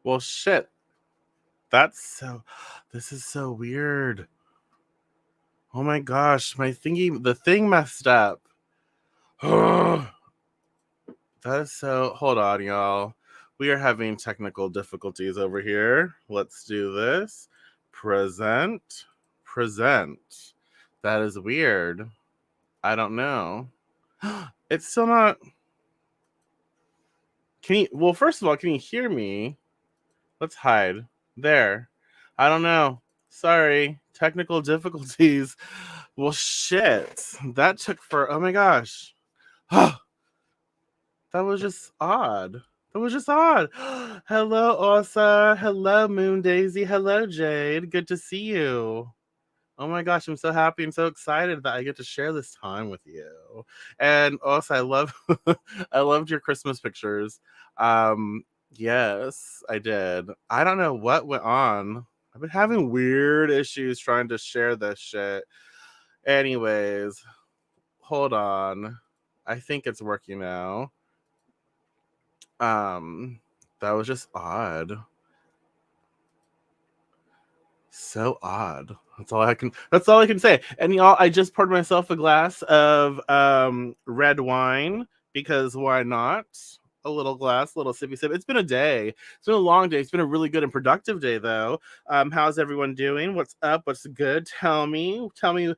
Well, shit. That's so. This is so weird. Oh my gosh, the thing messed up. That is so. Hold on, y'all. We are having technical difficulties over here. Let's do this. Present. Present. That is weird. I don't know. It's still not. Can you? Well, first of all, can you hear me? Let's hide. There. I don't know. Sorry. Technical difficulties. Well, shit. That took for. Oh my gosh. That was just odd. That was just odd. Hello, Osa. Hello, Moon Daisy. Hello, Jade. Good to see you. Oh my gosh, I'm so happy and so excited that I get to share this time with you. And also, I love, I loved your Christmas pictures. Um, yes, I did. I don't know what went on. I've been having weird issues trying to share this shit. Anyways, hold on. I think it's working now. Um, that was just odd. So odd. That's all I can say. And y'all, I just poured myself a glass of red wine because why not? A little glass, a little sippy sip. It's been a day. It's been a long day. It's been a really good and productive day though. How's everyone doing? What's up? What's good? Tell me. Tell me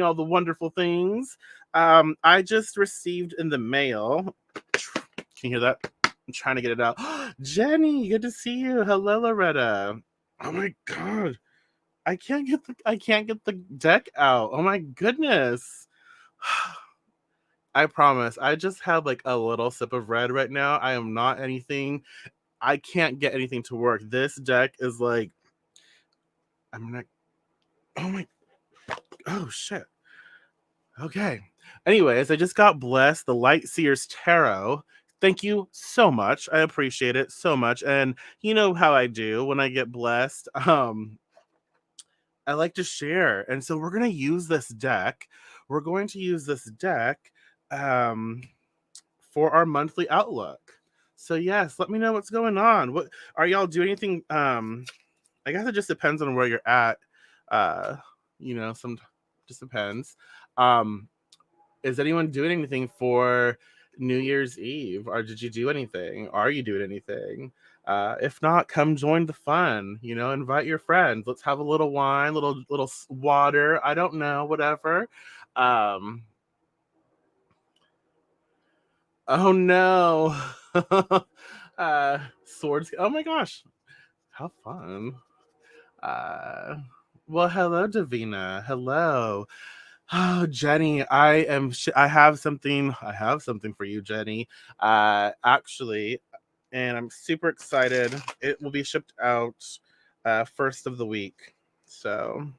all the wonderful things. I just received in the mail. Can you hear that? I'm trying to get it out. Jenny, good to see you. Hello, Loretta. Oh my god. I can't get the deck out. Oh my goodness. I promise. I just had like a little sip of red right now. I am not anything. I can't get anything to work. This deck is like I'm not oh my oh shit. Okay. Anyways, I just got blessed the Light Seer's Tarot. Thank you so much. I appreciate it so much. And you know how I do when I get blessed. I like to share. And so we're going to use this deck. We're going to use this deck um, for our monthly outlook. So yes, let me know what's going on. What are y'all doing anything? I guess it just depends on where you're at. Uh, some just depends. Um, is anyone doing anything for New Year's Eve, or did you do anything? Are you doing anything? If not, come join the fun. Invite your friends. Let's have a little wine, little water. I don't know, whatever. Um, oh no, swords. Oh my gosh, how fun. Uh, well, hello, Davina. Hello. Oh, Jenny, I have something. I have something for you, Jenny. Actually, and I'm super excited. It will be shipped out first of the week, so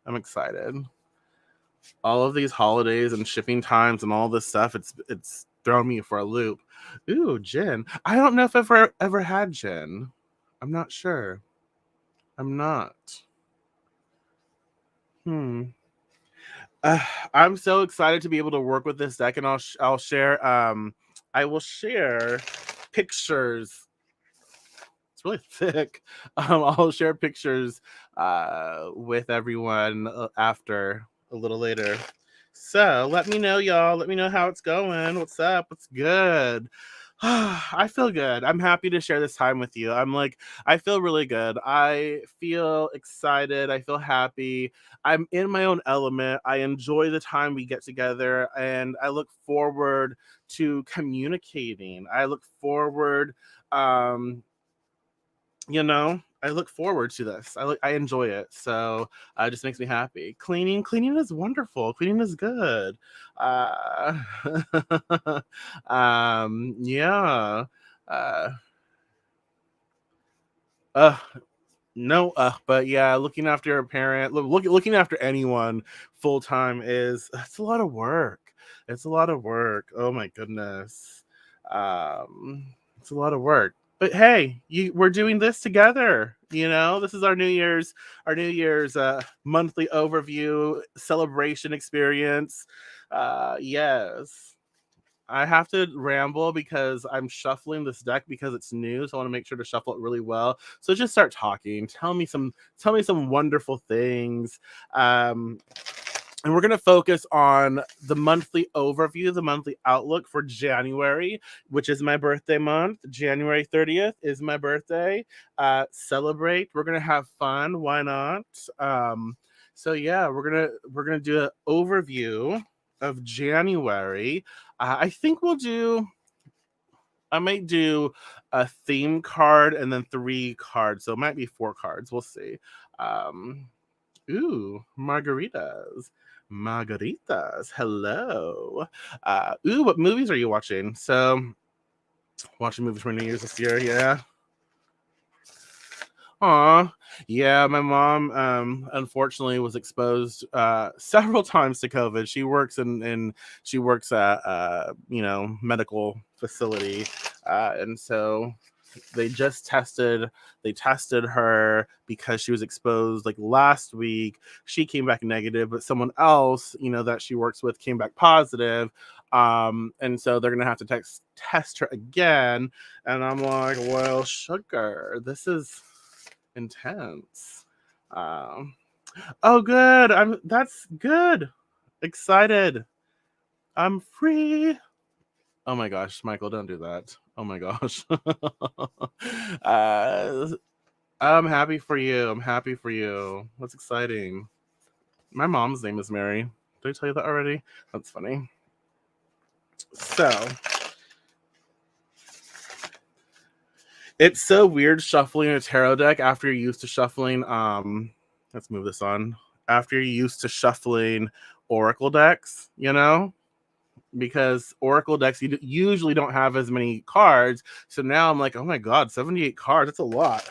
I'm excited. All of these holidays and shipping times and all this stuff, it's thrown me for a loop. Ooh, gin. I don't know if I've ever had gin. I'm not sure. I'm not. Hmm. Uh, I'm so excited to be able to work with this deck, and I'll share. I will share pictures. It's really thick. I'll share pictures with everyone after a little later. So let me know, y'all. Let me know how it's going. What's up? What's good? I feel good. I'm happy to share this time with you. I feel really good. I feel excited. I feel happy. I'm in my own element. I enjoy the time we get together, and I look forward to communicating. I look forward, um, I look forward to this. I enjoy it. So it just makes me happy. Cleaning is wonderful. Cleaning is good. Uh, yeah. Uh, uh, no, but yeah, looking after a parent, looking after anyone full time it's a lot of work. It's a lot of work. Oh my goodness. It's a lot of work. But hey, we're doing this together. This is our New Year's monthly overview celebration experience. Yes. I have to ramble because I'm shuffling this deck because it's new, so I want to make sure to shuffle it really well. So just start talking. Tell me some wonderful things. Um, and we're going to focus on the monthly overview, the monthly outlook for January, which is my birthday month. January 30th is my birthday. Celebrate. We're going to have fun. Why not? So yeah, we're gonna do an overview of January. I think I might do a theme card and then 3 cards. So it might be 4 cards. We'll see. Um, Ooh, margaritas. Margaritas. Hello. Ooh, what movies are you watching? So, watching movies for New Year's this year, yeah. Aw, yeah, my mom unfortunately was exposed several times to COVID. She works at medical facility, and so they just tested her because she was exposed like last week. She came back negative, but someone else that she works with came back positive. And so they're gonna have to test her again. And I'm like, well, sugar, this is intense. Um, oh, good. That's good. Excited. I'm free. Oh my gosh, Michael, don't do that. Oh my gosh. uh, I'm happy for you. I'm happy for you. That's exciting. My mom's name is Mary. Did I tell you that already? That's funny. So, it's so weird shuffling a tarot deck after you're used to shuffling. Let's move this on. After you're used to shuffling oracle decks, because oracle decks usually don't have as many cards. So now I'm like, oh my god, 78 cards. That's a lot.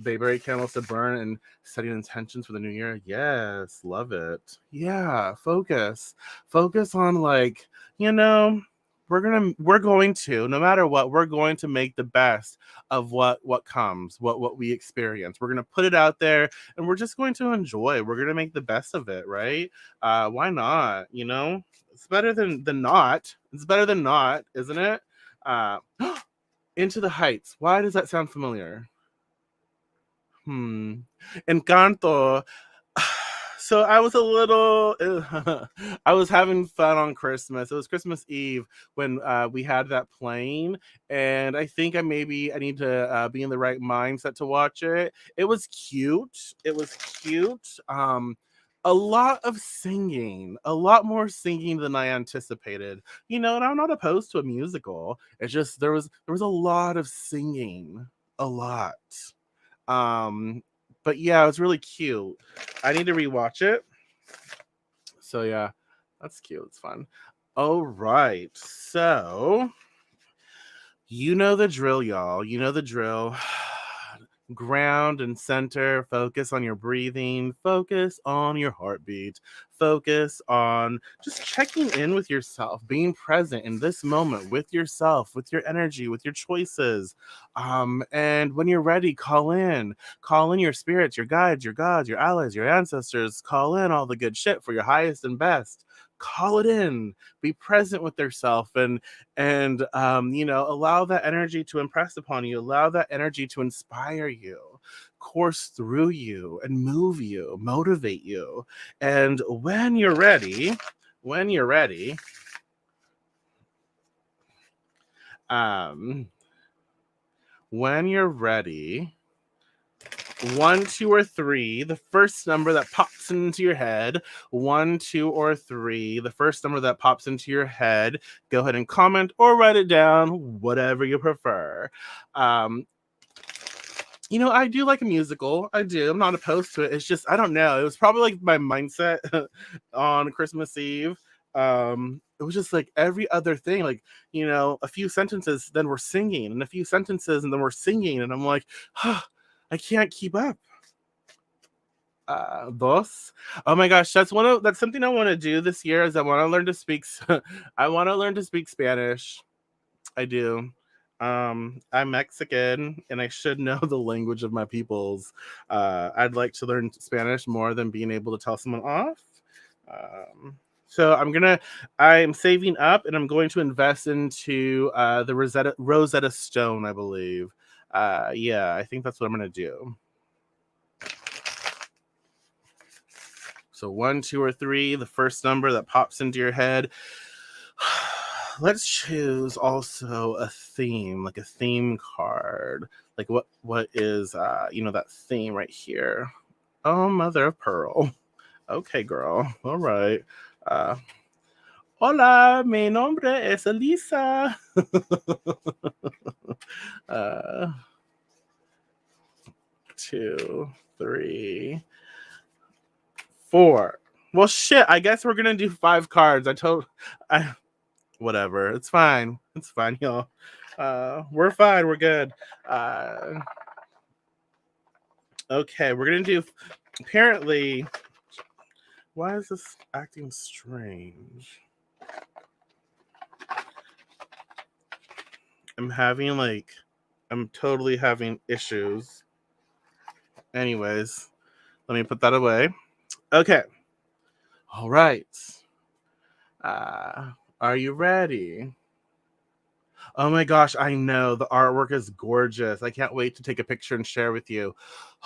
Bayberry candles to burn and setting intentions for the new year. Yes, love it. Yeah, focus on you know we're going to, no matter what, we're going to make the best of what comes, what we experience. We're going to put it out there and we're just going to enjoy. We're going to make the best of it, right? Why not? It's better than not. It's better than not, isn't it? uh Into the Heights. Why does that sound familiar? Encanto. So I was a little, I was having fun on Christmas. It was Christmas Eve when we had that playing, and I think I need to be in the right mindset to watch it. It was cute. It was cute. A lot of singing, a lot more singing than I anticipated. And I'm not opposed to a musical. It's just there was a lot of singing, a lot. Um, but yeah, it was really cute. I need to rewatch it. So yeah, that's cute. It's fun. All right. So you know the drill, y'all. You know the drill. Ground and center. Focus on your breathing. Focus on your heartbeat. Focus on just checking in with yourself, being present in this moment with yourself, with your energy, with your choices. And when you're ready, call in your spirits, your guides, your gods, your allies, your ancestors. Call in all the good shit for your highest and best. Call it in. Be present with yourself and allow that energy to impress upon you, allow that energy to inspire you, course through you and move you, motivate you. And when you're ready um when you're ready, 1, 2, or 3, the first number that pops into your head. 1, 2, or 3, the first number that pops into your head. Go ahead and comment or write it down, whatever you prefer. I do like a musical. I do. I'm not opposed to it. It's just, I don't know. It was probably like my mindset on Christmas Eve. It was just like every other thing, a few sentences, then we're singing, and a few sentences, and then we're singing. And I'm like, I can't keep up. Dos. Oh my gosh, that's something I want to do this year. Is I want to learn to speak. I want to learn to speak Spanish. I do. I'm Mexican and I should know the language of my peoples. I'd like to learn Spanish more than being able to tell someone off. Um, So I'm saving up and I'm going to invest into the Rosetta Stone, I believe. Yeah, I think that's what I'm gonna do. So one, two, or three, the first number that pops into your head. Let's choose also a theme, like a theme card. Like what is that theme right here? Oh, mother of pearl. Okay, girl. All right. Uh, Hola, mi nombre es Elisa. uh, two, three, four. Well, shit. I guess we're gonna do five cards. I whatever. It's fine. It's fine, y'all. We're fine. We're good. Uh, okay, we're gonna do. Apparently, why is this acting strange? I'm totally having issues. Anyways, let me put that away. Okay. All right. Uh, are you ready? Oh my gosh, I know the artwork is gorgeous. I can't wait to take a picture and share with you.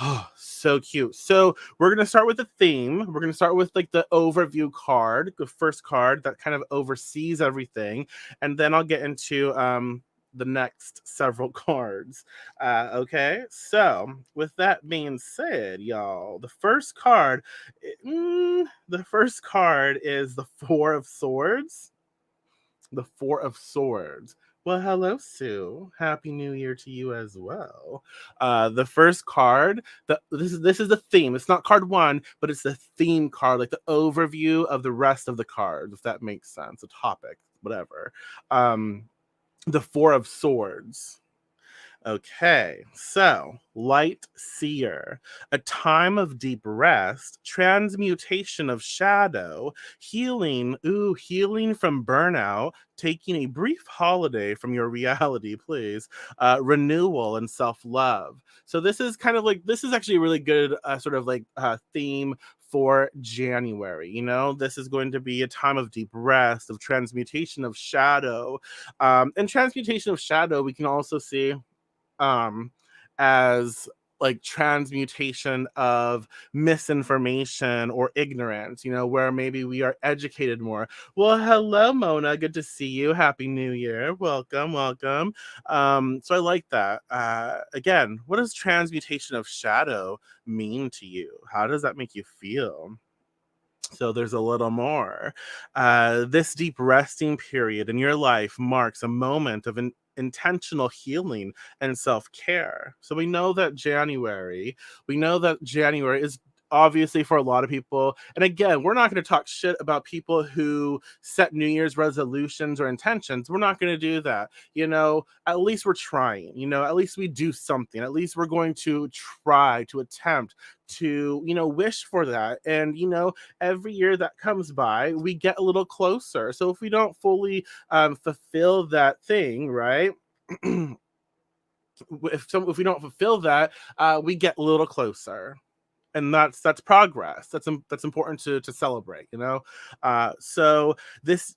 Oh, so cute. So, we're going to start with the theme. We're going to start with like the overview card, the first card that kind of oversees everything, and then I'll get into the next several cards. Okay, so with that being said, y'all, the first card is the Four of Swords. The Four of Swords. Well, hello, Sue. Happy New Year to you as well. The first card, this is the theme. It's not card one, but it's the theme card, like the overview of the rest of the cards, if that makes sense. A topic, whatever. The Four of Swords. Okay, so light seer, a time of deep rest, transmutation of shadow, healing from burnout, taking a brief holiday from your reality, please, renewal and self love. So this is actually a really good sort of like theme for January. This is going to be a time of deep rest, of transmutation of shadow, and transmutation of shadow. We can also see um as like transmutation of misinformation or ignorance, where maybe we are educated more. Well, hello, Mona, good to see you. Happy New Year. Welcome. So I like that. Again, what does transmutation of shadow mean to you? How does that make you feel? So there's a little more. This deep resting period in your life marks a moment of intentional healing and self-care. So we know that January is obviously for a lot of people. And again, we're not going to talk shit about people who set New Year's resolutions or intentions. We're not going to do that. At least we're trying. At least we do something. At least we're going to try to attempt to wish for that. And every year that comes by, we get a little closer. So if we don't fully fulfill that thing, right? If we don't fulfill that, we get a little closer, and that's progress. That's important to celebrate. So this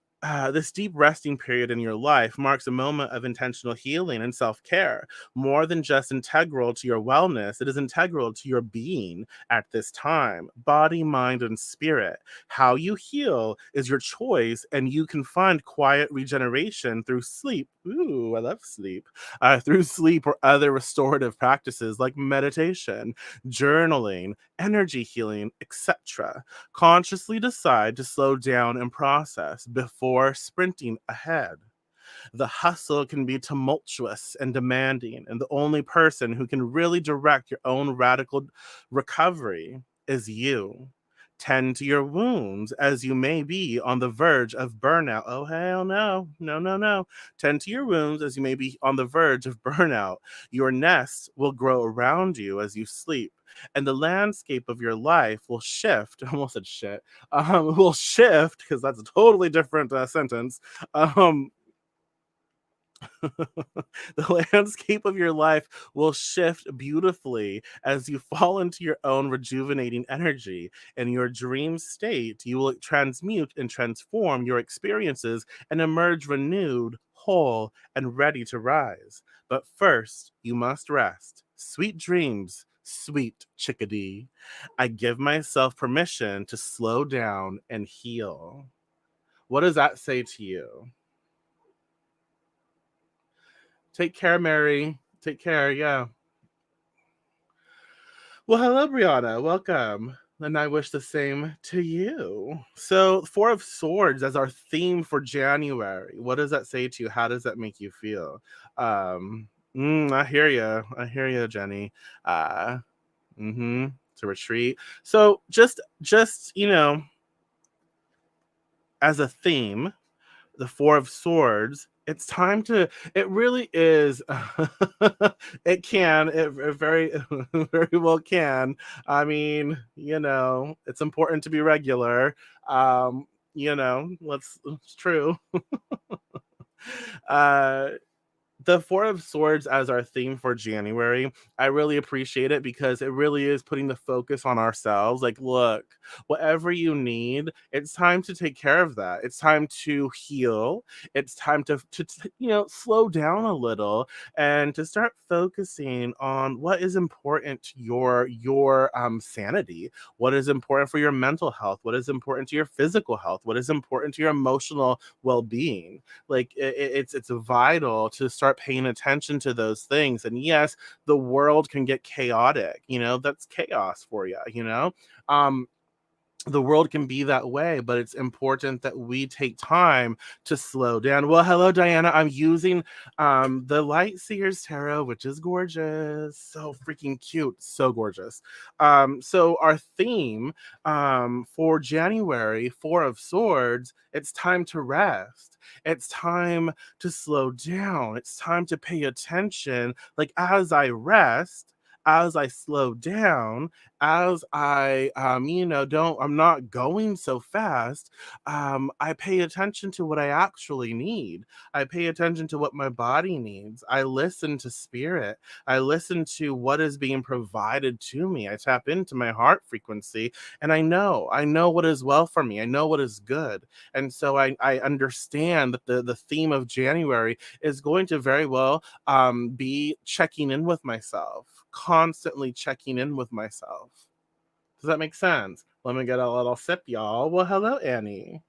deep resting period in your life marks a moment of intentional healing and self-care. More than just integral to your wellness, it is integral to your being at this time, body, mind, and spirit. How you heal is your choice, and you can find quiet regeneration through sleep. Ooh, I love sleep. Through sleep or other restorative practices like meditation, journaling, energy healing, etc. Consciously decide to slow down and process before sprinting ahead. The hustle can be tumultuous and demanding, and the only person who can really direct your own radical recovery is you. Tend to your wounds as you may be on the verge of burnout. Oh, hell no. No, no, no. Tend to your wounds as you may be on the verge of burnout. Your nest will grow around you as you sleep, and the landscape of your life will shift. I almost said shit. Will shift, because that's a totally different sentence. Um, The landscape of your life will shift beautifully as you fall into your own rejuvenating energy. In your dream state, you will transmute and transform your experiences and emerge renewed, whole, and ready to rise. But first, you must rest. Sweet dreams, sweet chickadee. I give myself permission to slow down and heal. What does that say to you? Take care, Mary. Take care. Yeah. Well, hello, Brianna. Welcome. And I wish the same to you. So, Four of Swords as our theme for January. What does that say to you? How does that make you feel? I hear you. I hear you, Jenny. Uh, to retreat. So, as a theme, the Four of Swords, it's time to, it really is, it very, very well can. I mean, it's important to be regular. It's true. uh, the Four of Swords as our theme for January, I really appreciate it because it really is putting the focus on ourselves. Like, look, whatever you need, it's time to take care of that. It's time to heal. It's time to slow down a little and to start focusing on what is important to your sanity, what is important for your mental health, what is important to your physical health, what is important to your emotional well-being. Like it's vital to start paying attention to those things. And yes, the world can get chaotic. That's chaos for you. um the world can be that way, but it's important that we take time to slow down. Well, hello, Diana. I'm using the Light Seers Tarot, which is gorgeous. So freaking cute. So gorgeous. So our theme for January, Four of Swords, it's time to rest. It's time to slow down. It's time to pay attention. Like as I rest, as I slow down, as I don't I'm not going so fast, I pay attention to what I actually need. I pay attention to what my body needs. I listen to spirit. I listen to what is being provided to me. I tap into my heart frequency, and I know what is well for me. I know what is good. And so I understand that the theme of January is going to very well be checking in with myself, constantly checking in with myself. Does that make sense? Let me get a little sip, y'all. Well, hello, Annie.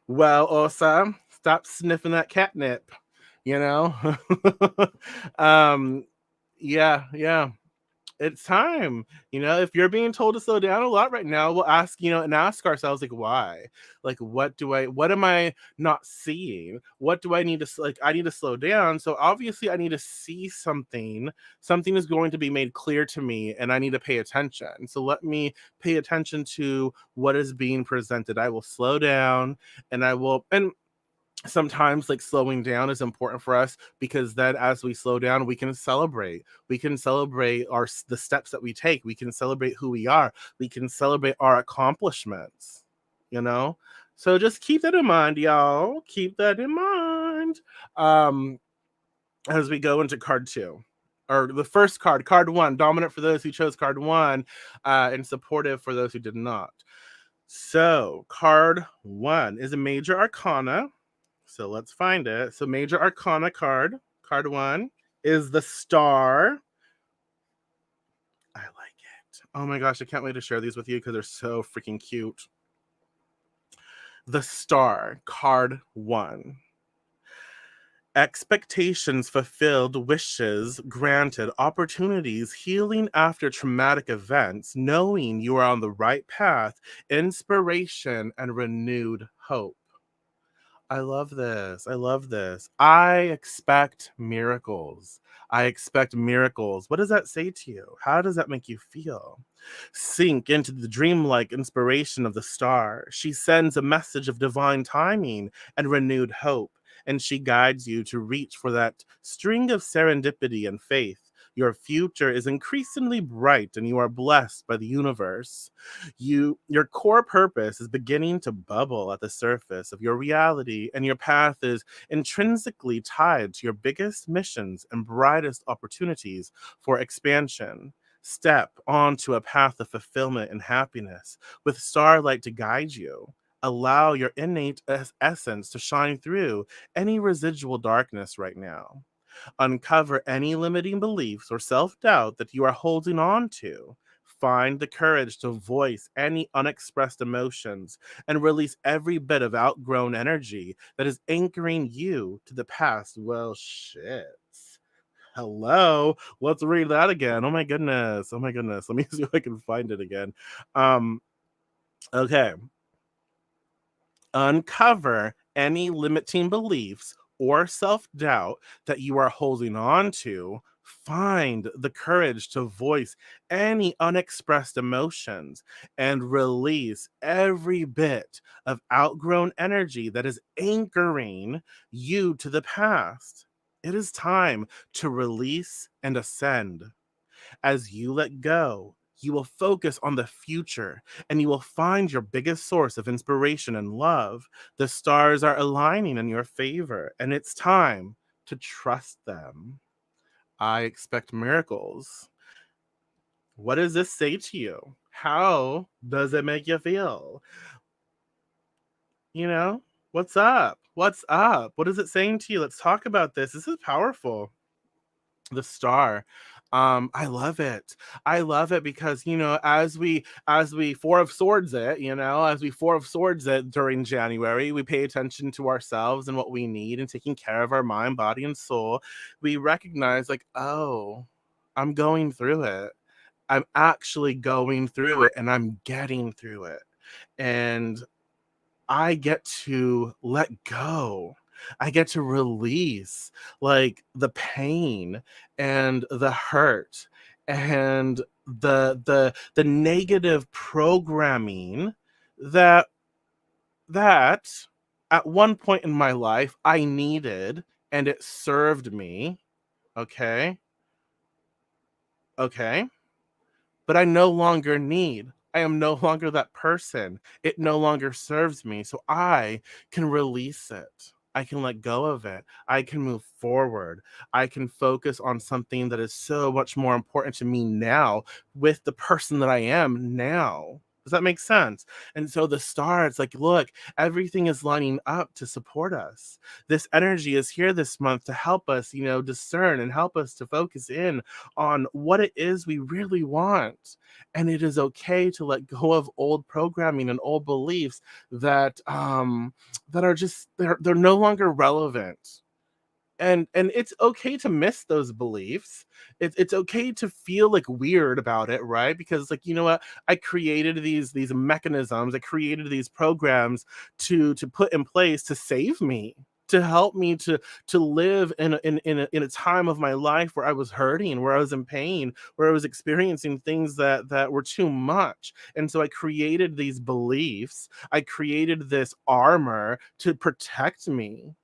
Well, Osa, stop sniffing that catnip. You know. um, yeah. It's time. If you're being told to slow down a lot right now, we'll ask ourselves, like, why? Like, what am I not seeing? What do I need to, like, I need to slow down. So obviously I need to see something. Something is going to be made clear to me and I need to pay attention. So let me pay attention to what is being presented. I will slow down and sometimes like slowing down is important for us because then as we slow down we can celebrate the steps that we take, we can celebrate who we are, we can celebrate our accomplishments you know so just keep that in mind, y'all. Keep that in mind um as we go into card two, or the first card one, dominant for those who chose card one, and supportive for those who did not. So card one is a major arcana. So let's find it. So major arcana card one is the star. I like it. Oh my gosh, I can't wait to share these with you because they're so freaking cute. The star, card one. Expectations fulfilled, wishes granted, opportunities, healing after traumatic events, knowing you are on the right path, inspiration, and renewed hope. I love this. I love this. I expect miracles. I expect miracles. What does that say to you? How does that make you feel? Sink into the dreamlike inspiration of the star. She sends a message of divine timing and renewed hope, and she guides you to reach for that string of serendipity and faith. Your future is increasingly bright and you are blessed by the universe. Your core purpose is beginning to bubble at the surface of your reality, and your path is intrinsically tied to your biggest missions and brightest opportunities for expansion. Step onto a path of fulfillment and happiness with starlight to guide you. Allow your innate essence to shine through any residual darkness right now. Uncover any limiting beliefs or self doubt that you are holding on to. Find the courage to voice any unexpressed emotions and release every bit of outgrown energy that is anchoring you to the past. Well, shit. Hello. Let's read that again. Oh my goodness. Oh my goodness. Let me see if I can find it again. Um, okay. Uncover any limiting beliefs or self doubt that you are holding on to. Find the courage to voice any unexpressed emotions and release every bit of outgrown energy that is anchoring you to the past. It is time to release and ascend. As you let go, you will focus on the future and you will find your biggest source of inspiration and love. The stars are aligning in your favor, and it's time to trust them. I expect miracles. What does this say to you? How does it make you feel? You know, what's up? What's up? What is it saying to you? Let's talk about this. This is powerful. The star. I love it. I love it because, as we four of swords it, as we four of swords it during January, we pay attention to ourselves and what we need and taking care of our mind, body, and soul. We recognize, like, oh, I'm going through it. I'm actually going through it and I'm getting through it. And I get to let go. I get to release, like, the pain and the hurt and the negative programming that that at one point in my life I needed, and it served me. Okay. Okay. But I no longer need. I am no longer that person. It no longer serves me. So I can release it. I can let go of it. I can move forward. I can focus on something that is so much more important to me now with the person that I am now. Does that make sense? And so the star, it's like, look, everything is lining up to support us. This energy is here this month to help us, discern and help us to focus in on what it is we really want. And it is okay to let go of old programming and old beliefs that are just they're no longer relevant. And it's okay to miss those beliefs. It's okay to feel like weird about it, right? Because, like, you know what, I created these mechanisms, I created these programs to put in place to save me, to help me to live in a time of my life where I was hurting, where I was in pain, where I was experiencing things that were too much. And so I created these beliefs, I created this armor to protect me.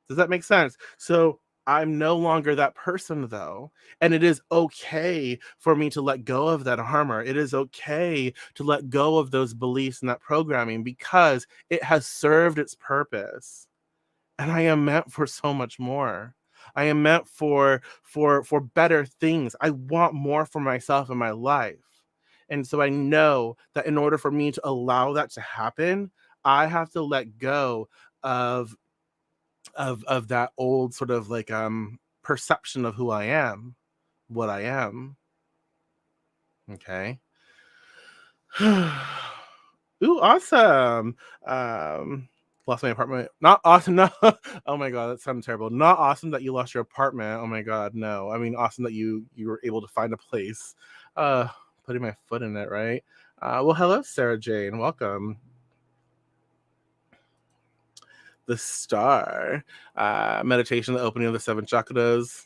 Does that make sense? So I'm no longer that person, though. And it is okay for me to let go of that armor. It is okay to let go of those beliefs and that programming because it has served its purpose. And I am meant for so much more. I am meant for better things. I want more for myself in my life. And so I know that in order for me to allow that to happen, I have to let go of of that old sort of, like, perception of who I am, what I am. Okay. Ooh, awesome. Lost my apartment. Not awesome. No. Oh my god, that sounds terrible. Not awesome that you lost your apartment. Oh my god, no. I mean, awesome that you were able to find a place. Uh, Putting my foot in it, right? Well, hello, Sarah Jane. Welcome. The star. Meditation, the opening of the seven chakras.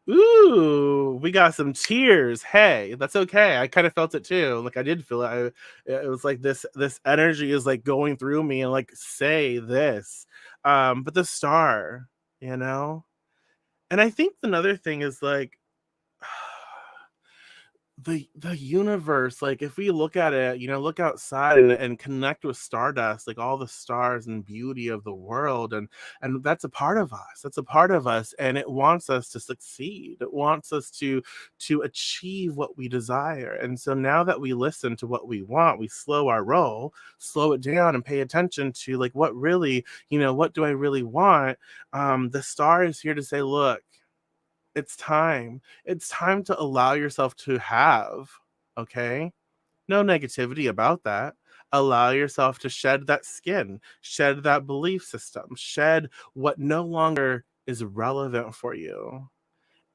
Ooh, we got some tears. Hey, that's okay. I kind of felt it too. Like, I did feel it. It was like this energy is like going through me and, like, say this. But the star, you know, And I think another thing is like the universe, like if we look at it, look outside and connect with stardust, like all the stars and beauty of the world, and that's a part of us. That's a part of us, and it wants us to succeed. It wants us to achieve what we desire. And so now that we listen to what we want, we slow our roll, slow it down, and pay attention to like what really, what do I really want? The star is here to say, look, it's time. It's time to allow yourself to have, okay? No negativity about that. Allow yourself to shed that skin, shed that belief system, shed what no longer is relevant for you,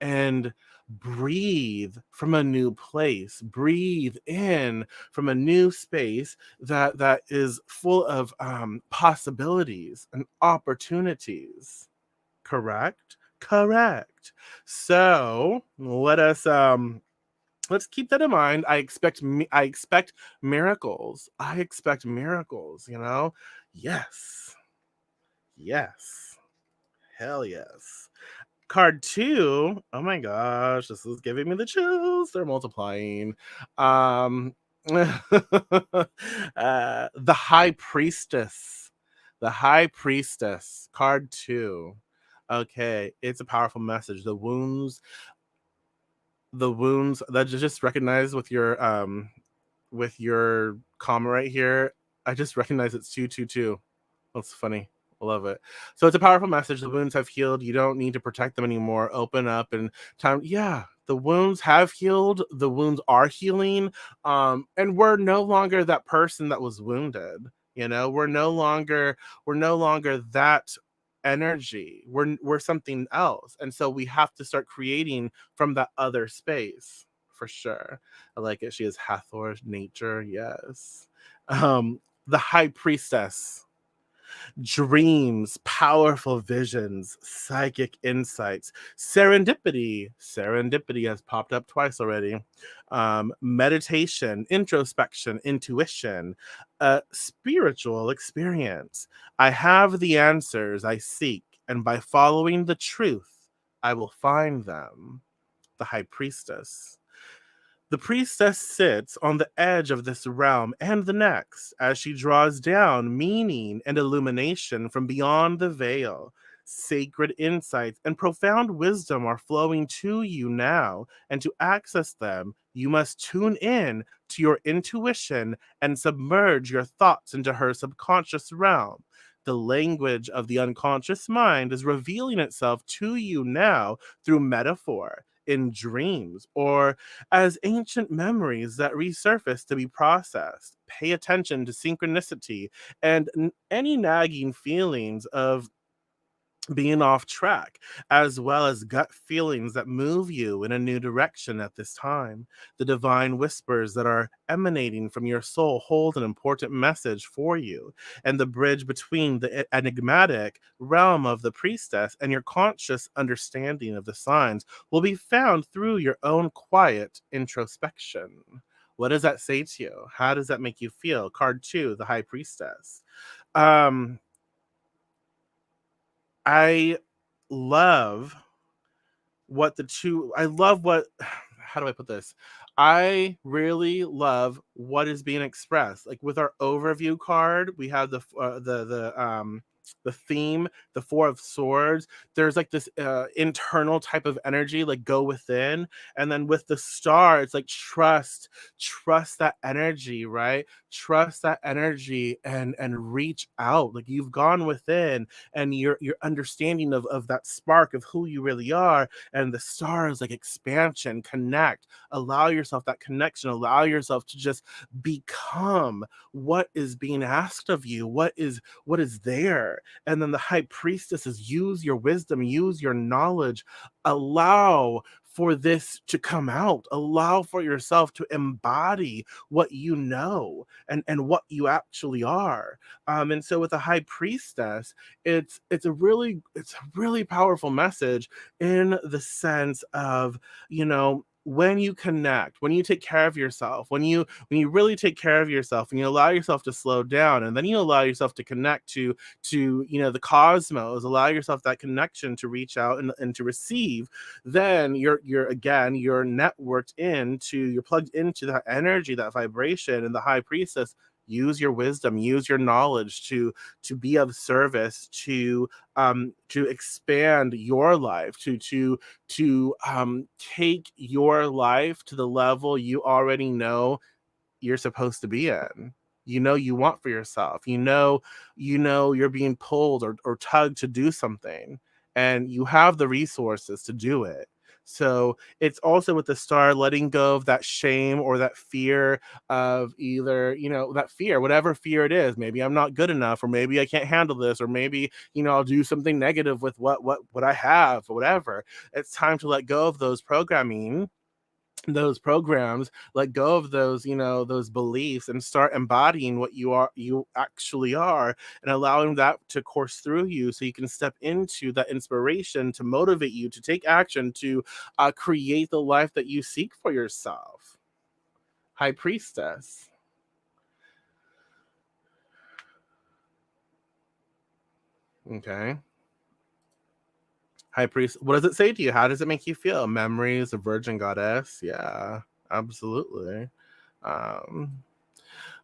and breathe from a new place. Breathe in from a new space that is full of possibilities and opportunities. Correct? Correct. So let's keep that in mind. I expect miracles. I expect miracles. Yes. Yes. Hell yes. Card two. Oh my gosh, this is giving me the chills. They're multiplying. Um the High Priestess. The High Priestess. Card two. Okay, it's a powerful message. The wounds that you just recognize with your comma right here. I just recognize it's 222. That's funny. I love it. So it's a powerful message. The wounds have healed. You don't need to protect them anymore. Open up and time. Yeah, the wounds have healed. The wounds are healing. And we're no longer that person that was wounded. We're no longer that energy. We're something else. And so we have to start creating from that other space for sure. I like it. She is Hathor nature. Yes. The High Priestess. Dreams, powerful visions, psychic insights, serendipity. Serendipity has popped up twice already. Meditation, introspection, intuition, spiritual experience. I have the answers I seek, and by following the truth, I will find them. The High Priestess. The priestess sits on the edge of this realm and the next as she draws down meaning and illumination from beyond the veil. Sacred insights and profound wisdom are flowing to you now, and to access them, you must tune in to your intuition and submerge your thoughts into her subconscious realm. The language of the unconscious mind is revealing itself to you now through metaphor, in dreams, or as ancient memories that resurface to be processed. Pay attention to synchronicity and any nagging feelings of being off track, as well as gut feelings that move you in a new direction at this time. The divine whispers that are emanating from your soul hold an important message for you, and the bridge between the enigmatic realm of the priestess and your conscious understanding of the signs will be found through your own quiet introspection. What does that say to you? How does that make you feel? Card two, the High Priestess. Um, I love I love what how do I put this? I really love what is being expressed. Like with our overview card, we have the theme, the Four of Swords. There's like this internal type of energy, like go within, and then with the star, it's like trust that energy, right? Trust that energy and reach out. Like you've gone within, and your understanding of that spark of who you really are, and the stars like expansion, connect, allow yourself that connection, allow yourself to just become what is being asked of you, what is there. And then the High Priestess is use your wisdom, use your knowledge, allow for this to come out, allow for yourself to embody what you know, and what you actually are. And so with the High Priestess, it's a really powerful message in the sense of, you know when you connect, when you take care of yourself, when you really take care of yourself and you allow yourself to slow down, and then you allow yourself to connect to the cosmos, allow yourself that connection to reach out and to receive, then you're again, you're networked into, you're plugged into that energy, that vibration, and the high priestess. Use your wisdom, use your knowledge to be of service, to expand your life, to take your life to the level you already know you're supposed to be in. You want for yourself. You're being pulled or tugged to do something, and you have the resources to do it. So it's also with the star, letting go of that shame or that fear of either, that fear, whatever fear it is. Maybe I'm not good enough, or maybe I can't handle this, or maybe, I'll do something negative with what I have, or whatever. It's time to let go of those programs, let go of those beliefs, and start embodying what you actually are, and allowing that to course through you, so you can step into that inspiration to motivate you to take action, to create the life that you seek for yourself. High priestess. Okay. High priest, what does it say to you? How does it make you feel? Memories of virgin goddess? Yeah, absolutely. um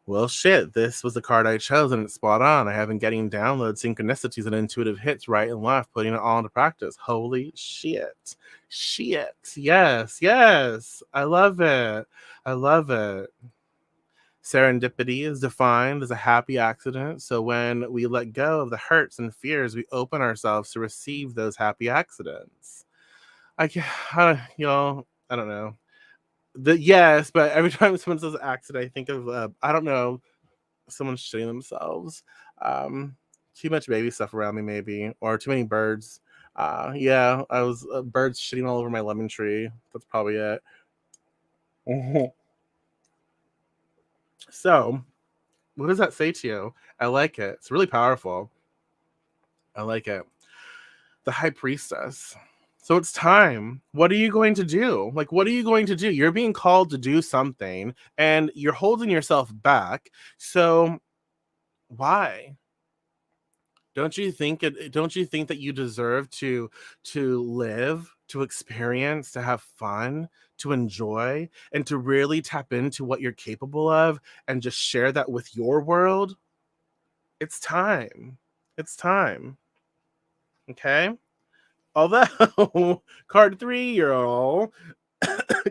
Well, shit, this was the card I chose, and it's spot on. I have been getting downloads, synchronicities, and intuitive hits right and left, putting it all into practice. Holy shit. Shit. Yes, yes. I love it. I love it. Serendipity is defined as a happy accident. So when we let go of the hurts and fears, we open ourselves to receive those happy accidents. I can, y'all, I don't know. Yes, but every time someone says accident, I think of, I don't know, someone shitting themselves. Um, Too much baby stuff around me, maybe, or too many birds. Yeah, I was birds shitting all over my lemon tree. That's probably it. Mhm. So, what does that say to you? I like it. It's really powerful. I like it. The high priestess. So it's time. What are you going to do? Like, what are you going to do? You're being called to do something, and you're holding yourself back. So why? Don't you think that you deserve to live, to experience, to have fun, to enjoy, and to really tap into what you're capable of, and just share that with your world? It's time. It's time. Okay? Although card 3, you're all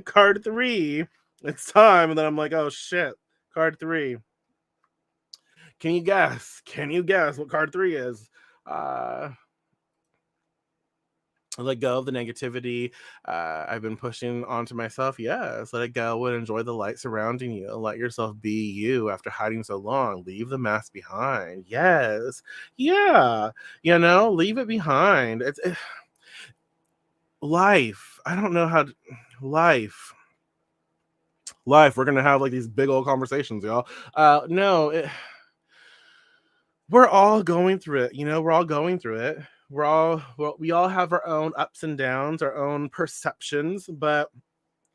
card 3, it's time, and then I'm like, "Oh shit. Card 3. Can you guess? Can you guess what card 3 is?" Uh Let go of the negativity I've been pushing onto myself. Yes, let it go and enjoy the light surrounding you. Let yourself be you after hiding so long. Leave the mask behind. Yes, yeah, leave it behind. Life. I don't know how to, life. Life. We're gonna have like these big old conversations, y'all. No, we're all going through it. We're all going through it. We all have our own ups and downs, our own perceptions, but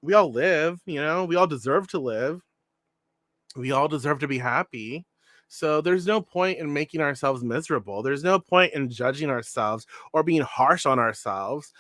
we all live, we all deserve to live. We all deserve to be happy. So there's no point in making ourselves miserable. There's no point in judging ourselves or being harsh on ourselves,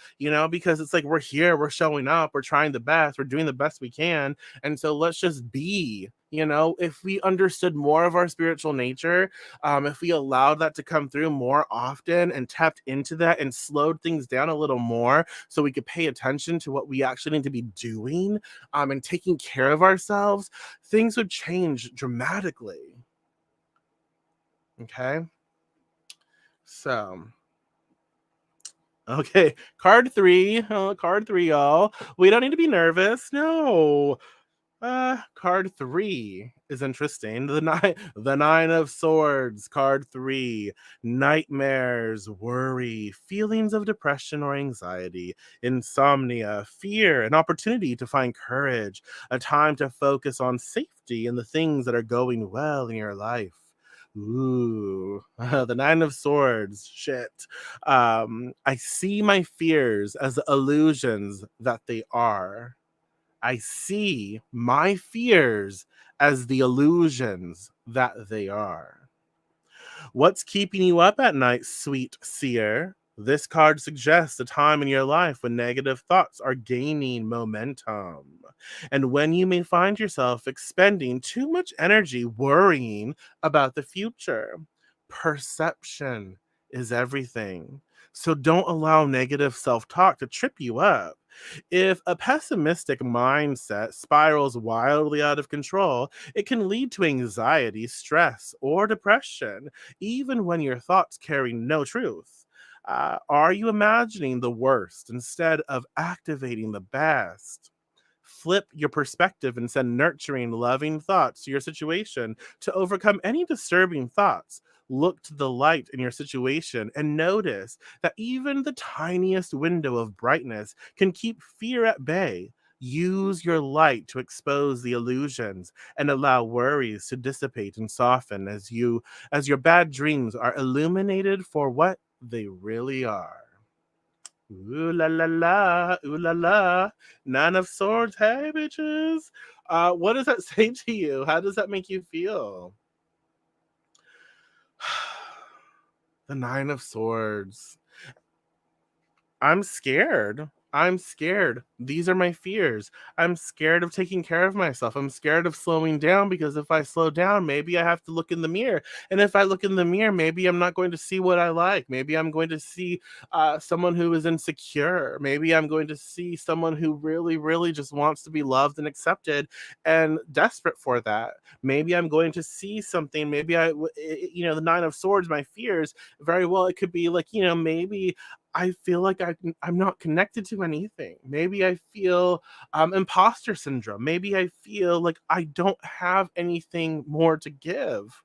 because it's like we're here, we're showing up, we're trying the best, we're doing the best we can. And so let's just be. If we understood more of our spiritual nature, if we allowed that to come through more often and tapped into that and slowed things down a little more, so we could pay attention to what we actually need to be doing, and taking care of ourselves, things would change dramatically. Okay. So, okay. Card 3, y'all. We don't need to be nervous. No. Card 3 is interesting. The nine of swords. Card 3. Nightmares, worry, feelings of depression or anxiety, insomnia, fear, an opportunity to find courage, a time to focus on safety and the things that are going well in your life. Ooh, the nine of swords. Shit. I see my fears as the illusions that they are. I see my fears as the illusions that they are. What's keeping you up at night, sweet seer? This card suggests a time in your life when negative thoughts are gaining momentum, and when you may find yourself expending too much energy worrying about the future. Perception is everything. So don't allow negative self talk to trip you up. If a pessimistic mindset spirals wildly out of control, it can lead to anxiety, stress, or depression even when your thoughts carry no truth. Are you imagining the worst instead of activating the best? Flip your perspective and send nurturing, loving thoughts to your situation to overcome any disturbing thoughts. Look to the light in your situation and notice that even the tiniest window of brightness can keep fear at bay. Use your light to expose the illusions and allow worries to dissipate and soften as your bad dreams are illuminated for what they really are. Ooh la la la, ooh la la. Nine of Swords, hey bitches. What does that say to you? How does that make you feel? The Nine of Swords. I'm scared. I'm scared. These are my fears. I'm scared of taking care of myself. I'm scared of slowing down because if I slow down, maybe I have to look in the mirror. And if I look in the mirror, maybe I'm not going to see what I like. Maybe I'm going to see someone who is insecure. Maybe I'm going to see someone who really, really just wants to be loved and accepted and desperate for that. Maybe I'm going to see something. Maybe the Nine of Swords, my fears, very well, it could be like, maybe I feel like I'm not connected to anything. Maybe I feel imposter syndrome. Maybe I feel like I don't have anything more to give.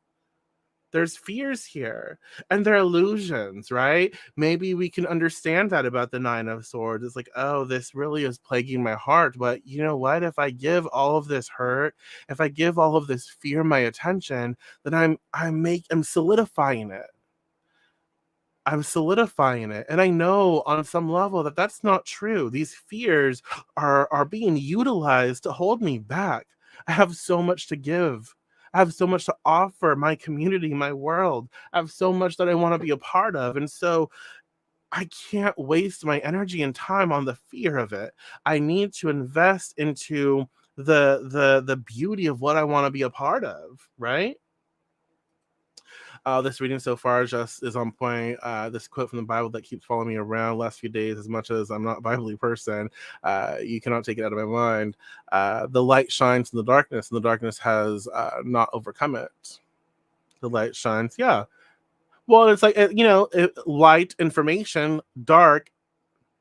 There's fears here and they're illusions, right? Maybe we can understand that about the Nine of Swords. It's like, oh, this really is plaguing my heart. But you know what? If I give all of this hurt, if I give all of this fear my attention, then I'm solidifying it. I'm solidifying it. And I know on some level that that's not true. These fears are being utilized to hold me back. I have so much to give. I have so much to offer my community, my world. I have so much that I want to be a part of. And so I can't waste my energy and time on the fear of it. I need to invest into the beauty of what I want to be a part of, right? This reading so far just is on point. This quote from the Bible that keeps following me around the last few days, as much as I'm not a Bible person, you cannot take it out of my mind. The light shines in the darkness, and the darkness has not overcome it. The light shines, yeah. Well, it's like, light information, dark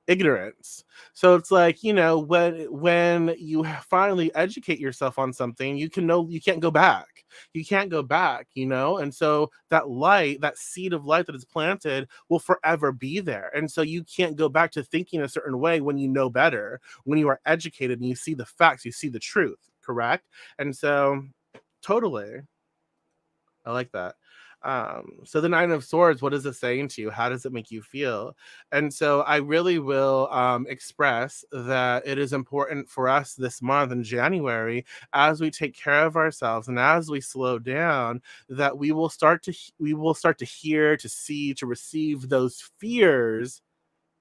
ignorance. So it's like, when you finally educate yourself on something, you can't go back. You can't go back, and so that light, that seed of light that is planted will forever be there. And so you can't go back to thinking a certain way when you know better, when you are educated and you see the facts, you see the truth, correct? And so totally. I like that. So the Nine of Swords, what is it saying to you? How does it make you feel? And so I really will express that it is important for us this month in January, as we take care of ourselves and as we slow down, that we will start to hear, to see, to receive those fears.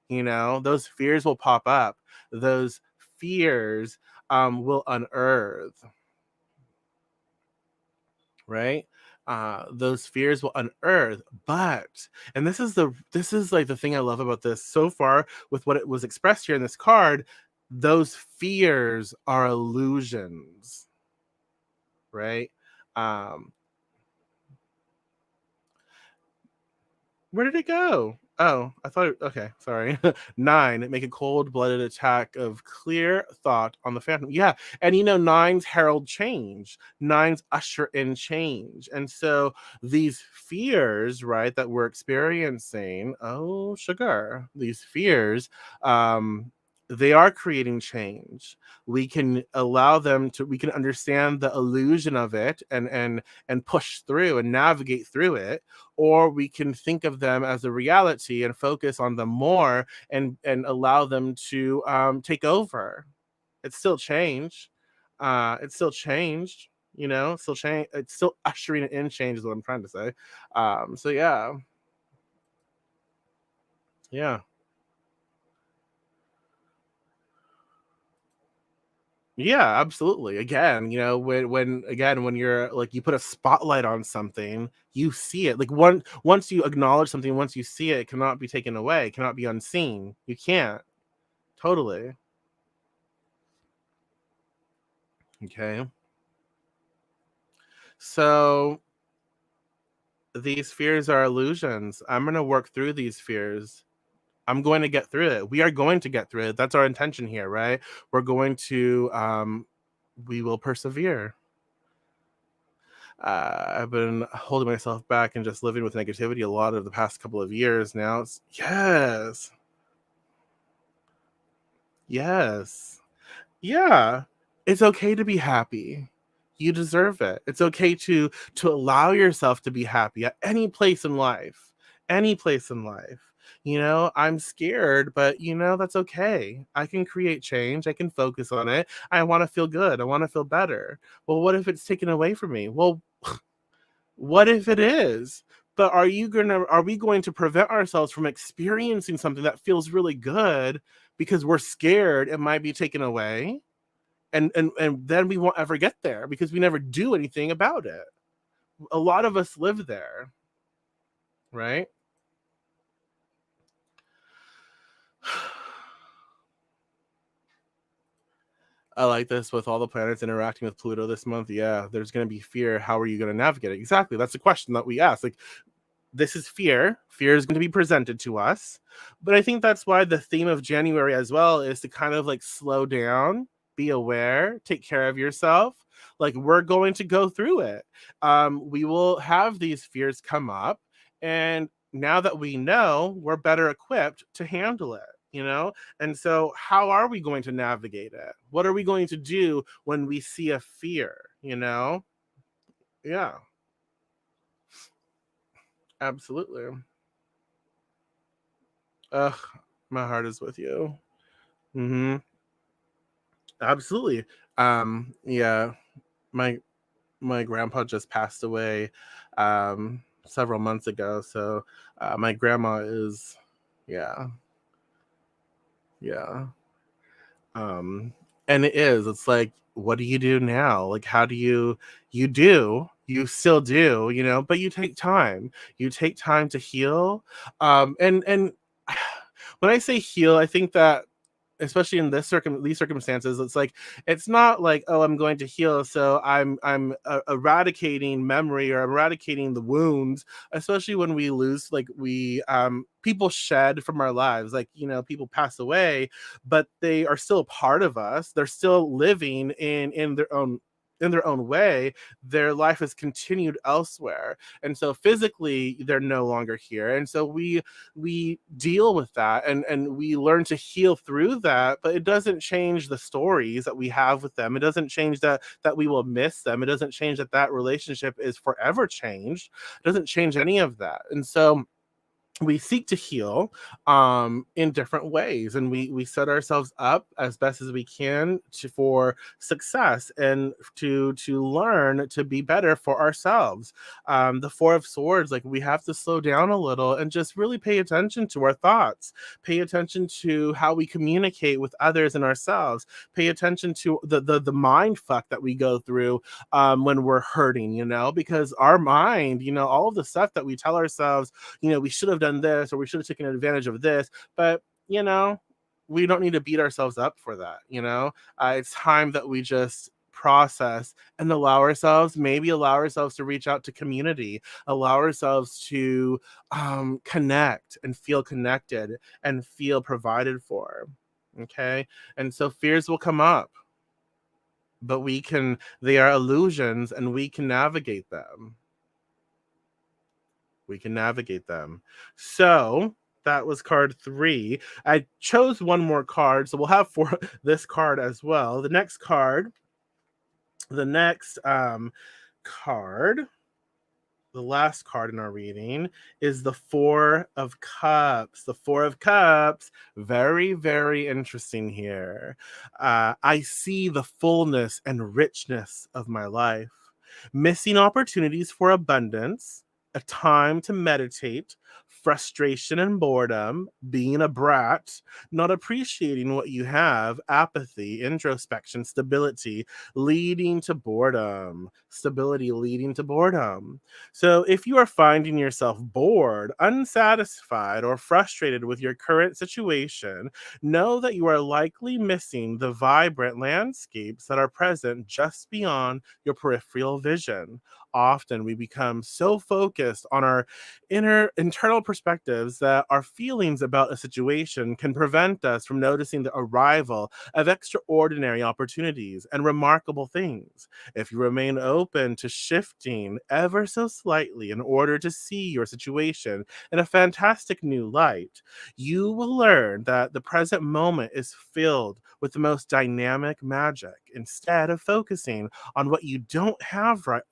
Those fears will pop up. Those fears will unearth, right? Those fears will unearth, but and this is like the thing I love about this so far with what it was expressed here in this card. Those fears are illusions, right? Um, Where did it go? Oh, I thought. Okay, sorry. Nine. Make a cold-blooded attack of clear thought on the phantom. Yeah, and nines herald change. Nines usher in change, and so these fears, right, that we're experiencing. Oh, sugar. These fears, they are creating change. We can allow them to. We can understand the illusion of it, and push through and navigate through it, or we can think of them as a reality and focus on them more and allow them to take over. It's still change. It's still changed, still change. It's still ushering in change is what I'm trying to say. So yeah, yeah. Yeah, absolutely. Again, when you're like you put a spotlight on something, you see it. Like once you acknowledge something, once you see it, it cannot be taken away, it cannot be unseen. You can't. Totally. Okay. So these fears are illusions. I'm gonna work through these fears. I'm going to get through it. We are going to get through it. That's our intention here, right? We're going to we will persevere. I've been holding myself back and just living with negativity a lot of the past couple of years now. Yes, yes, yeah. It's okay to be happy. You deserve it. It's okay to allow yourself to be happy at any place in life. Any place in life. I'm scared, but that's okay. I can create change. I can focus on it. I want to feel good. I want to feel better. Well, what if it's taken away from me? Well, what if it is? But are we going to prevent ourselves from experiencing something that feels really good because we're scared it might be taken away? And then we won't ever get there because we never do anything about it. A lot of us live there, right? I like this with all the planets interacting with Pluto this month. Yeah, there's going to be fear. How are you going to navigate it? Exactly. That's the question that we ask. Like, this is fear. Fear is going to be presented to us. But I think that's why the theme of January as well is to kind of like slow down, be aware, take care of yourself. Like we're going to go through it. We will have these fears come up. And now that we know, we're better equipped to handle it. And so, how are we going to navigate it? What are we going to do when we see a fear? Yeah, absolutely. Ugh, my heart is with you. Absolutely. Yeah, my my grandpa just passed away several months ago. So my grandma is, yeah, yeah. Um, and it's like, what do you do now? Like, how do you still do, but you take time. You take time to heal. And when I say heal, I think that especially in these circumstances, it's not like, oh, I'm going to heal, so I'm eradicating memory or eradicating the wounds. Especially when we lose, like we people shed from our lives, like people pass away, but they are still a part of us. They're still living in their own way. Their life has continued elsewhere, and so physically they're no longer here, and so we deal with that, and we learn to heal through that. But it doesn't change the stories that we have with them. It doesn't change that we will miss them. It doesn't change that relationship is forever changed. It doesn't change any of that. And so we seek to heal in different ways, and we set ourselves up as best as we can for success and to learn to be better for ourselves. The Four of Swords, like we have to slow down a little and just really pay attention to our thoughts, pay attention to how we communicate with others and ourselves, pay attention to the mind fuck that we go through when we're hurting, because our mind, all of the stuff that we tell ourselves, we should have done this or we should have taken advantage of this. But, we don't need to beat ourselves up for that. It's time that we just process and maybe allow ourselves to reach out to community, allow ourselves to connect and feel connected and feel provided for. Okay. And so fears will come up, but they are illusions and we can navigate them. So that was card 3. I chose one more card, so we'll have for this card as well. The next card the last card in our reading is the Four of Cups. The Four of Cups, very, very interesting here. I see the fullness and richness of my life, missing opportunities for abundance, a time to meditate, frustration and boredom, being a brat, not appreciating what you have, apathy, introspection, stability, leading to boredom. Stability leading to boredom. So, if you are finding yourself bored, unsatisfied, or frustrated with your current situation, know that you are likely missing the vibrant landscapes that are present just beyond your peripheral vision. Often we become so focused on our internal perspectives that our feelings about a situation can prevent us from noticing the arrival of extraordinary opportunities and remarkable things. If you remain open to shifting ever so slightly in order to see your situation in a fantastic new light, you will learn that the present moment is filled with the most dynamic magic. Instead of focusing on what you don't have right,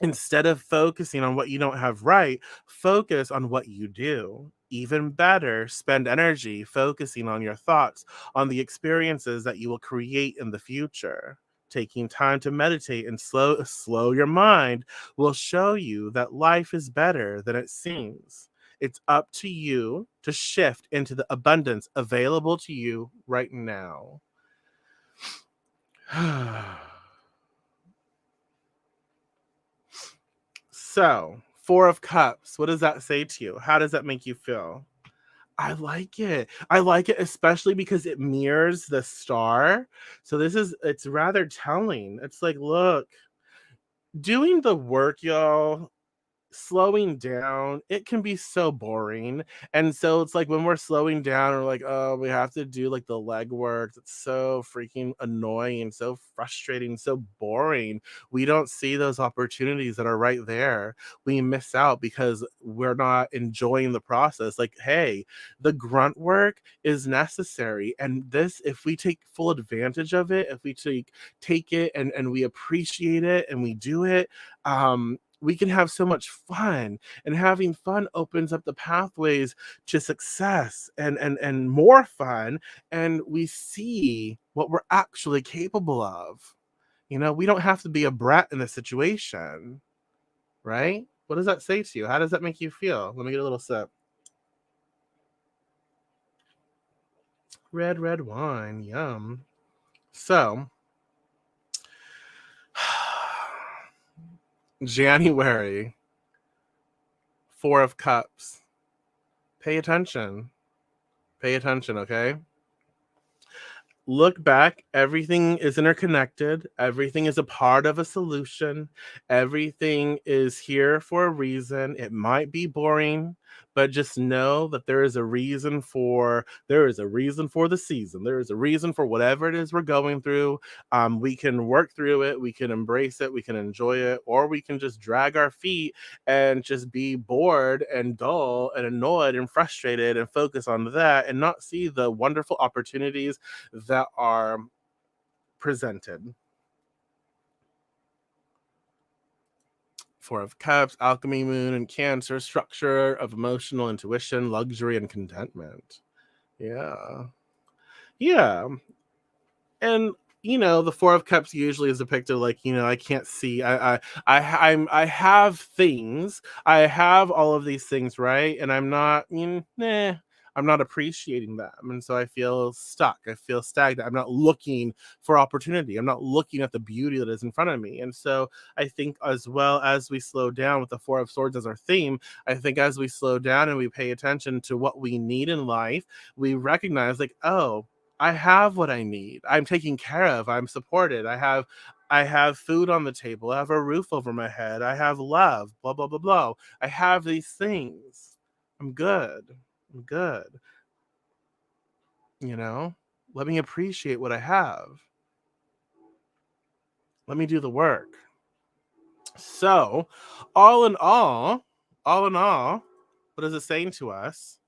instead of focusing on what you don't have right, focus on what you do. Even better, spend energy focusing on your thoughts, on the experiences that you will create in the future. Taking time to meditate and slow your mind will show you that life is better than it seems. It's up to you to shift into the abundance available to you right now. So, Four of Cups, what does that say to you? How does that make you feel? I like it. I like it especially because it mirrors the star. So it's rather telling. It's like, look, doing the work, y'all, slowing down, it can be so boring. And so it's like when we're slowing down, we're like, oh, we have to do like the legwork. It's so freaking annoying, so frustrating, so boring. We don't see those opportunities that are right there. We miss out because we're not enjoying the process. Like, hey, the grunt work is necessary. And this, if we take full advantage of it, if we take it and we appreciate it and we do it, we can have so much fun, and having fun opens up the pathways to success and more fun, and we see what we're actually capable of. We don't have to be a brat in this situation, right? What does that say to you? How does that make you feel? Let me get a little sip. Red wine, yum. So January, Four of Cups. Pay attention. Pay attention, okay? Look back, everything is interconnected, everything is a part of a solution, everything is here for a reason. It might be boring, but just know that there is a reason for the season. There is a reason for whatever it is we're going through. We can work through it, we can embrace it, we can enjoy it, or we can just drag our feet and just be bored and dull and annoyed and frustrated and focus on that and not see the wonderful opportunities that are presented. Four of Cups, Alchemy Moon, and Cancer, structure of emotional intuition, luxury, and contentment. Yeah. Yeah. And the Four of Cups usually is depicted like, I can't see. I have things. I have all of these things, right? And I'm not, I'm not appreciating them. And so I feel stuck. I feel stagnant. I'm not looking for opportunity. I'm not looking at the beauty that is in front of me. And so I think as well as we slow down with the Four of Swords as our theme, I think as we slow down and we pay attention to what we need in life, we recognize like, oh, I have what I need. I'm taken care of. I'm supported. I have food on the table. I have a roof over my head. I have love. Blah blah blah blah. I have these things. I'm good. I'm good. You know? Let me appreciate what I have. Let me do the work. So, all in all, what is it saying to us?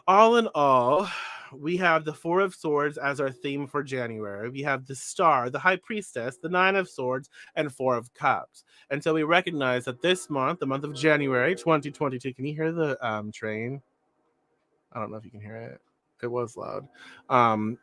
All in all, we have the Four of Swords as our theme for January. We have the Star, the High Priestess, the Nine of Swords, and Four of Cups. And so we recognize that this month, the month of January 2022, can you hear the train? I don't know if you can hear it. It was loud. Um,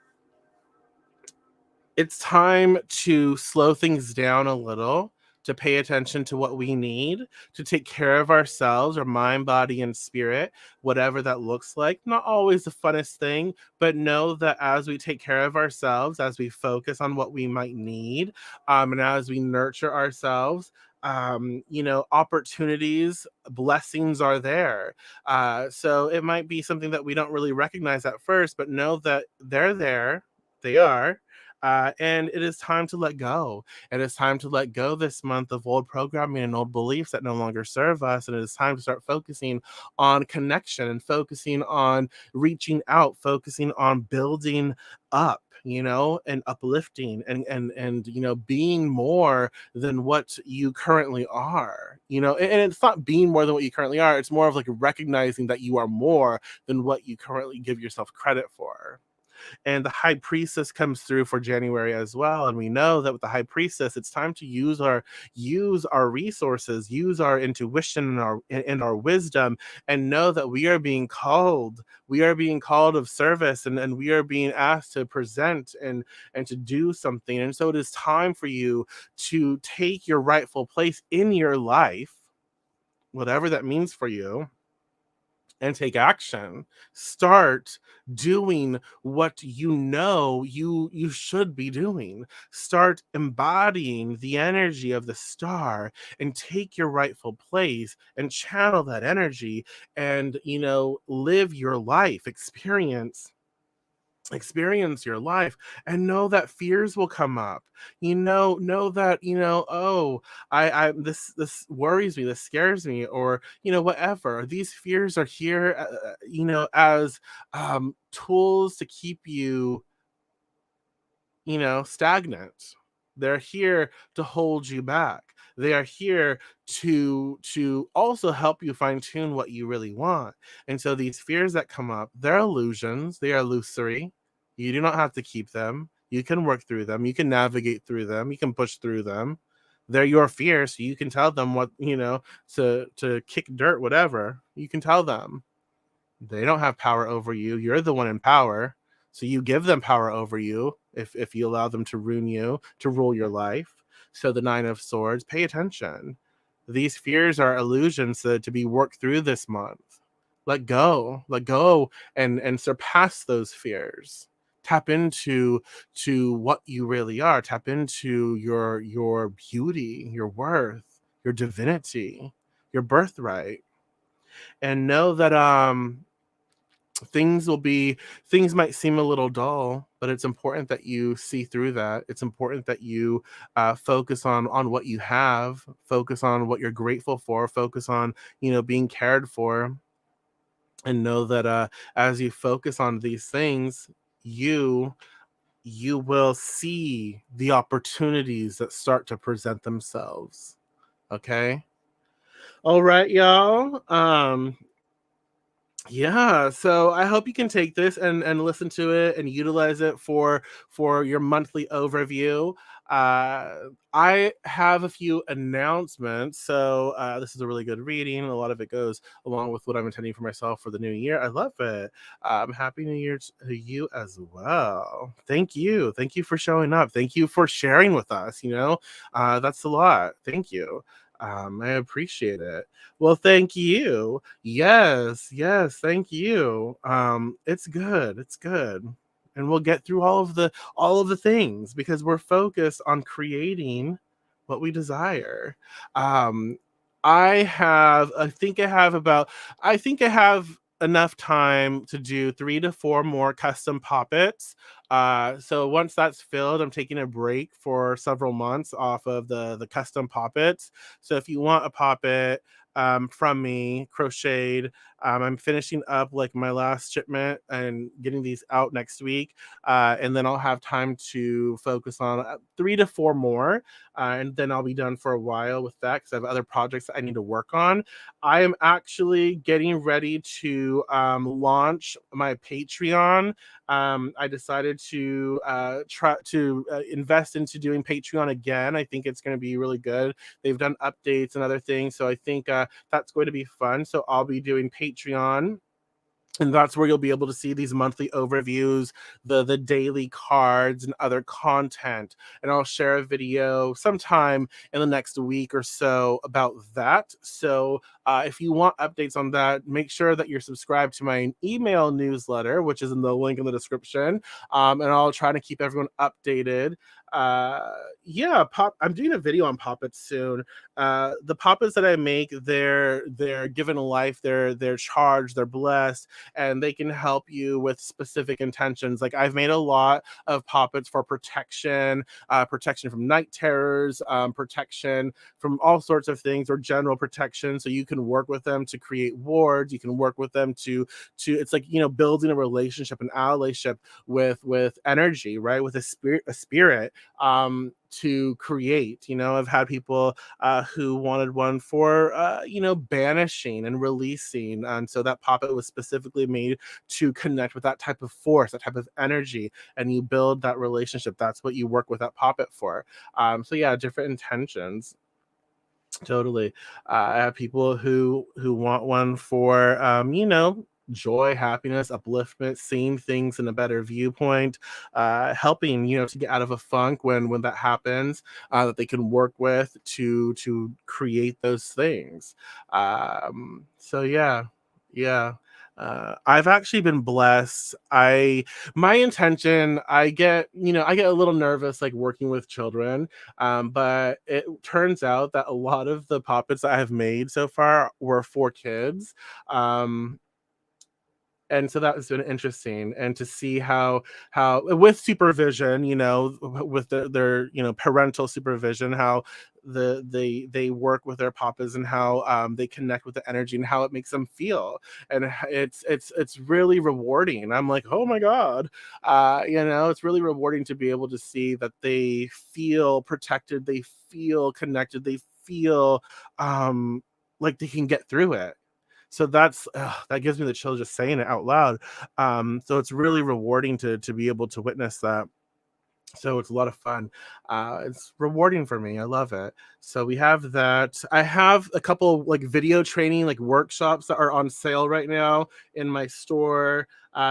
it's time to slow things down a little, to pay attention to what we need, to take care of ourselves, our mind, body, and spirit, whatever that looks like. Not always the funnest thing, but know that as we take care of ourselves, as we focus on what we might need, and as we nurture ourselves, opportunities, blessings are there. So it might be something that we don't really recognize at first, but know that they're there. They are, and it is time to let go. It is time to let go this month of old programming and old beliefs that no longer serve us. And it is time to start focusing on connection and focusing on reaching out, focusing on building up, and uplifting and being more than what you currently are. And it's not being more than what you currently are. It's more of like recognizing that you are more than what you currently give yourself credit for. And the high priestess comes through for January as well, and we know that with the high priestess it's time to use our resources, use our intuition and our wisdom, and know that we are being called of service, and we are being asked to present and to do something. And so it is time for you to take your rightful place in your life, whatever that means for you, and take action. Start doing what you should be doing. Start embodying the energy of the star and take your rightful place and channel that energy and live your life, experience your life, and know that fears will come up. Know that, oh, I this worries me, this scares me, or whatever. These fears are here, as tools to keep you, stagnant. They're here to hold you back. They are here to also help you fine tune what you really want. And so these fears that come up, they're illusions. They are illusory. You do not have to keep them. You can work through them. You can navigate through them. You can push through them. They're your fears, so you can tell them what, to kick dirt, whatever. You can tell them. They don't have power over you. You're the one in power. So you give them power over you if you allow them to ruin you, to rule your life. So the Nine of Swords, pay attention. These fears are illusions to be worked through this month. Let go, and surpass those fears. Tap into what you really are. Tap into your beauty, your worth, your divinity, your birthright, and know that things might seem a little dull, but it's important that you see through that. It's important that you focus on what you have, focus on what you're grateful for, focus on being cared for, and know that as you focus on these things, you you will see the opportunities that start to present themselves. Okay. All right, y'all. Yeah, so I hope you can take this and listen to it and utilize it for your monthly overview. I have a few announcements. So this is a really good reading. A lot of it goes along with what I'm intending for myself for the new year. I love it. Happy New Year to you as well. Thank you for showing up. Thank you for sharing with us. That's a lot. Thank you. I appreciate it. Well, thank you. Yes, yes, thank you. It's good. It's good. And we'll get through all of the things because we're focused on creating what we desire. Um I think I have enough time to do 3 to 4 more custom poppets. So once that's filled, I'm taking a break for several months off of the custom poppets. So if you want a poppet, from me, crocheted. I'm finishing up like my last shipment and getting these out next week, and then I'll have time to focus on 3 to 4 more, and then I'll be done for a while with that because I have other projects that I need to work on. I am actually getting ready to launch my Patreon. I decided to try to invest into doing Patreon again. I think it's going to be really good. They've done updates and other things, so I think that's going to be fun. So I'll be doing Patreon, and that's where you'll be able to see these monthly overviews, the daily cards and other content. And I'll share a video sometime in the next week or so about that. So if you want updates on that, make sure that you're subscribed to my email newsletter, which is in the link in the description. And I'll try to keep everyone updated. Yeah, I'm doing a video on poppets soon. The poppets that I make, they're given a life, they're charged, they're blessed, and they can help you with specific intentions. Like I've made a lot of poppets for protection, protection from night terrors, protection from all sorts of things, or general protection. So you can work with them to create wards. You can work with them to it's like, building a relationship, an allyship with energy, right? With a spirit, to create. I've had people who wanted one for banishing and releasing, and so that poppet was specifically made to connect with that type of force, that type of energy, and you build that relationship. That's what you work with that poppet for. So yeah, different intentions. Totally. I have people who want one for joy, happiness, upliftment, seeing things in a better viewpoint, helping to get out of a funk when that happens, that they can work with to create those things. So yeah, yeah. I've actually been blessed. My intention, I get a little nervous like working with children, but it turns out that a lot of the puppets that I have made so far were for kids. Um, and so that has been interesting, and to see how with supervision, with their parental supervision, how they work with their papas, and how they connect with the energy and how it makes them feel. And it's really rewarding. I'm like, oh my god. It's really rewarding to be able to see that they feel protected, they feel connected, they feel like they can get through it. So that gives me the chill just saying it out loud. So it's really rewarding to be able to witness that. So it's a lot of fun. It's rewarding for me. I love it. So we have that. I have a couple like video training like workshops that are on sale right now in my store.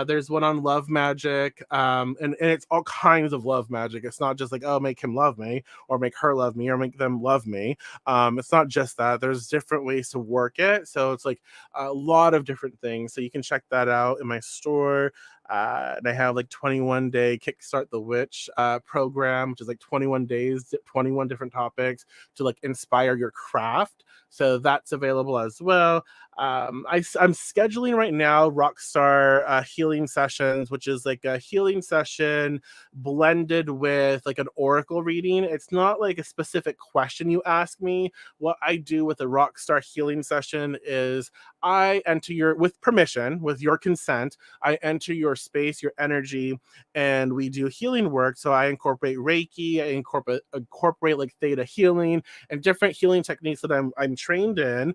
There's one on love magic, and it's all kinds of love magic. It's not just like, oh, make him love me, or make her love me, or make them love me. It's not just that. There's different ways to work it. So it's like a lot of different things. So you can check that out in my store. And I have like 21-day Kickstart the Witch program, which is like 21 days, 21 different topics to like inspire your craft. So that's available as well. I'm scheduling right now Rockstar healing sessions, which is like a healing session blended with like an oracle reading. It's not like a specific question you ask me. What I do with a Rockstar healing session is I enter with permission, with your consent, I enter your space, your energy, and we do healing work. So I incorporate Reiki, I incorporate like theta healing and different healing techniques that I'm trained in.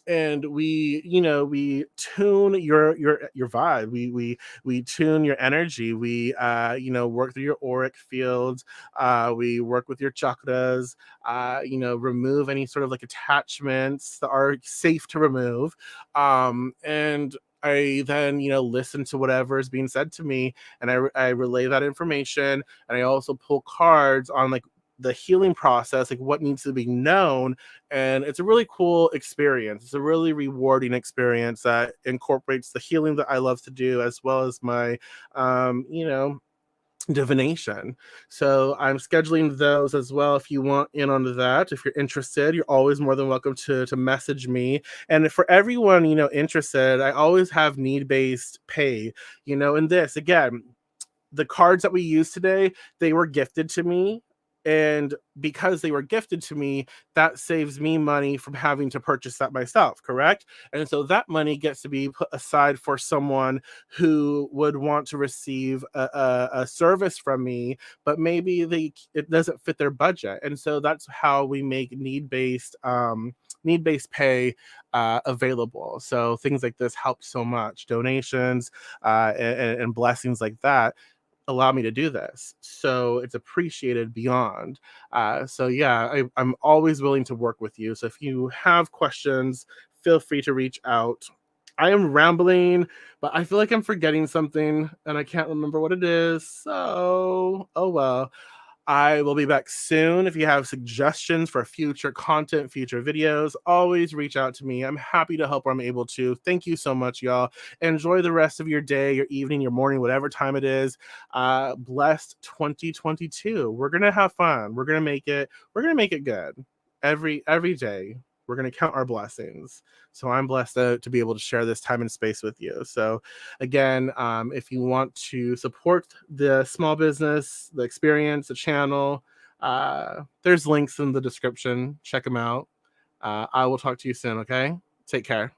And we tune your vibe. We tune your energy. We work through your auric fields. We work with your chakras. Remove any sort of like attachments that are safe to remove. And I then, listen to whatever is being said to me, and I relay that information, and I also pull cards on like the healing process, like what needs to be known. And it's a really cool experience. It's a really rewarding experience that incorporates the healing that I love to do, as well as my, divination. So I'm scheduling those as well. If you want in on that, if you're interested, you're always more than welcome to message me. And for everyone interested, I always have need-based pay. In this again, the cards that we use today, they were gifted to me And because they were gifted to me, that saves me money from having to purchase that myself, correct? And so that money gets to be put aside for someone who would want to receive a service from me, but maybe it doesn't fit their budget. And so that's how we make need-based pay available. So things like this help so much. Donations and blessings like that allow me to do this. So it's appreciated beyond. So yeah, I'm always willing to work with you. So if you have questions, feel free to reach out. I am rambling, but I feel like I'm forgetting something and I can't remember what it is. So, oh well. I will be back soon. If you have suggestions for future content, future videos, always reach out to me. I'm happy to help where I'm able to. Thank you so much, y'all. Enjoy the rest of your day, your evening, your morning, whatever time it is. Blessed 2022. We're gonna have fun. We're gonna make it. We're gonna make it good. Every day. We're gonna count our blessings. So I'm blessed to be able to share this time and space with you. So again, if you want to support the small business, the experience, the channel, there's links in the description. Check them out. I will talk to you soon, okay? Take care.